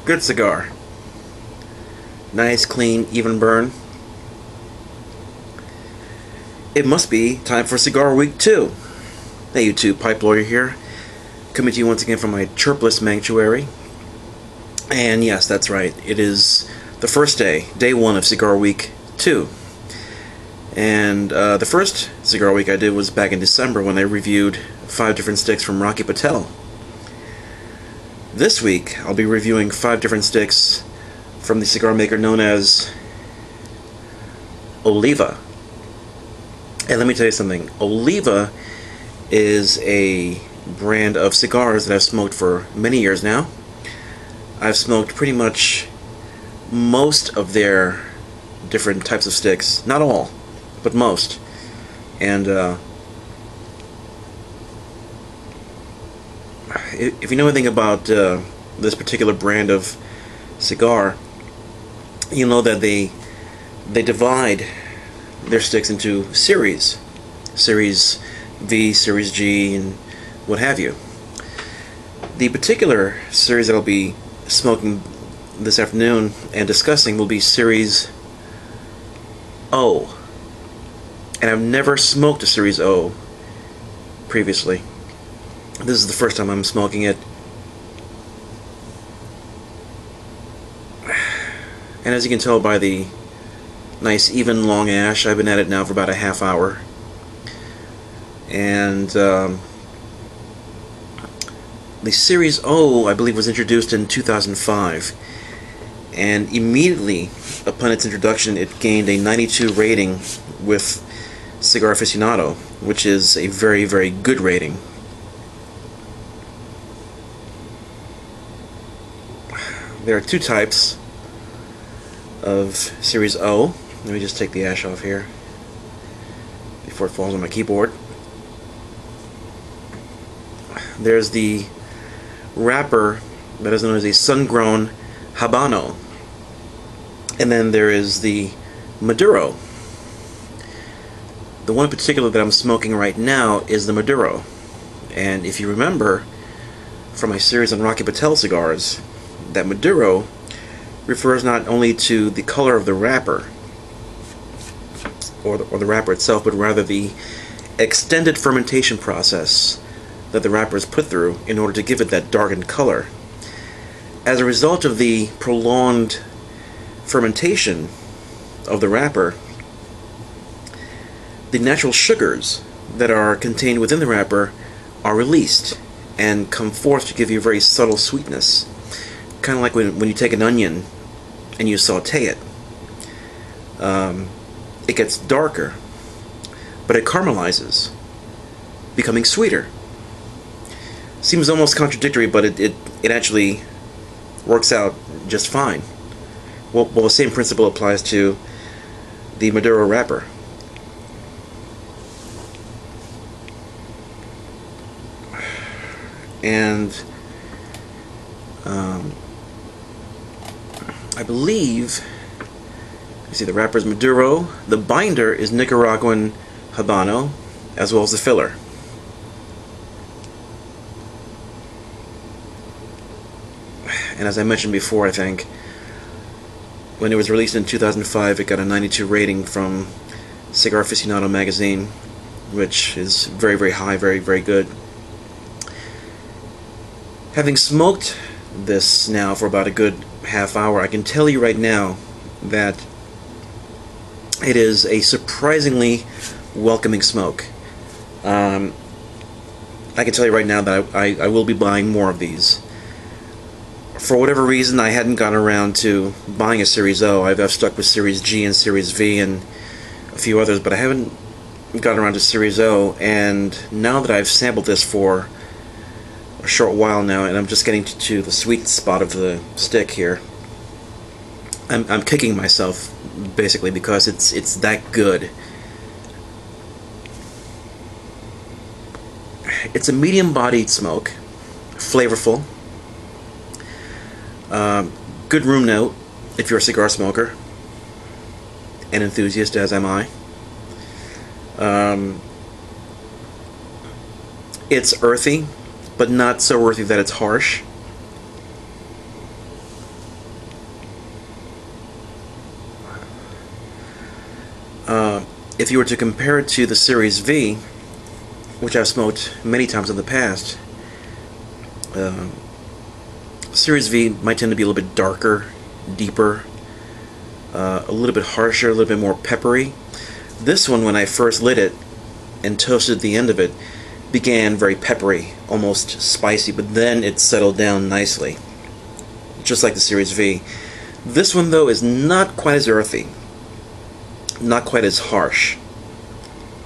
Good cigar. Nice, clean, even burn. It must be time for Cigar Week 2. Hey YouTube, Pipe Lawyer here, coming to you once again from my chirpless sanctuary. And yes, that's right, it is the first day, day 1 of Cigar Week 2. And the first Cigar Week I did was back in December when I reviewed 5 different sticks from Rocky Patel. This week, I'll be reviewing 5 different sticks from the cigar maker known as Oliva. And let me tell you something, Oliva is a brand of cigars that I've smoked for many years now. I've smoked pretty much most of their different types of sticks. Not all, but most. And if you know anything about this particular brand of cigar, you know that they divide their sticks into series. Series V, Series G, and what have you. The particular series that I'll be smoking this afternoon and discussing will be Series O. And I've never smoked a Series O previously. This is the first time I'm smoking it. And as you can tell by the nice even long ash, I've been at it now for about a half hour. And the Series O, I believe, was introduced in 2005. And immediately upon its introduction, it gained a 92 rating with Cigar Aficionado, which is a very, very good rating. There are 2 types of Series O. Let me just take the ash off here before it falls on my keyboard. There's the wrapper that is known as a sun-grown Habano, and then there is the Maduro. The one in particular that I'm smoking right now is the Maduro, and if you remember from my series on Rocky Patel cigars, that Maduro refers not only to the color of the wrapper or the wrapper itself, but rather the extended fermentation process that the wrapper is put through in order to give it that darkened color. As a result of the prolonged fermentation of the wrapper, the natural sugars that are contained within the wrapper are released and come forth to give you a very subtle sweetness. Kind of like when you take an onion and you saute it. It gets darker, but it caramelizes, becoming sweeter. Seems almost contradictory, but it actually works out just fine. Well, the same principle applies to the Maduro wrapper. And I believe, you see, the wrapper is Maduro, the binder is Nicaraguan Habano, as well as the filler. And as I mentioned before, I think, when it was released in 2005, it got a 92 rating from Cigar Aficionado magazine, which is very, very high, very, very good. Having smoked this now for about a good half hour, I can tell you right now that it is a surprisingly welcoming smoke. I can tell you right now that I will be buying more of these. For whatever reason, I hadn't gotten around to buying a Series O. I've stuck with Series G and Series V and a few others, but I haven't gotten around to Series O. And now that I've sampled this for a short while now, and I'm just getting to the sweet spot of the stick here, I'm kicking myself basically because it's that good. It's a medium-bodied smoke, flavorful, good room note if you're a cigar smoker, an enthusiast as am I. It's earthy, but not so earthy that it's harsh. if you were to compare it to the Series V, which I've smoked many times in the past, Series V might tend to be a little bit darker, deeper, a little bit harsher, a little bit more peppery. This one, when I first lit it and toasted the end of it, began very peppery, almost spicy, but then it settled down nicely, just like the Series V. This one, though, is not quite as earthy, not quite as harsh.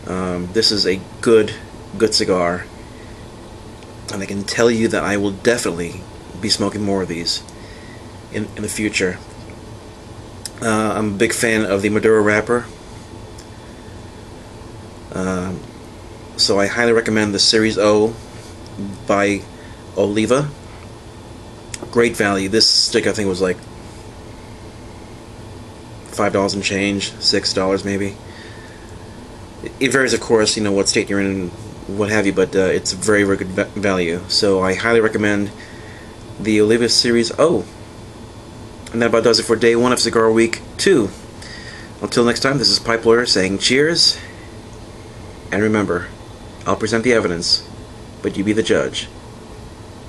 This is a good cigar, and I can tell you that I will definitely be smoking more of these in the future. I'm a big fan of the Maduro wrapper, so I highly recommend the Series O by Oliva. Great value. This stick, I think, was like $5 and change, $6 maybe. It varies, of course, you know, what state you're in and what have you, but it's very, very good value. So I highly recommend the Oliva Series O. And that about does it for day 1 of Cigar Week 2. Until next time, this is Pipe Lawyer saying cheers, and remember, I'll present the evidence, but you be the judge.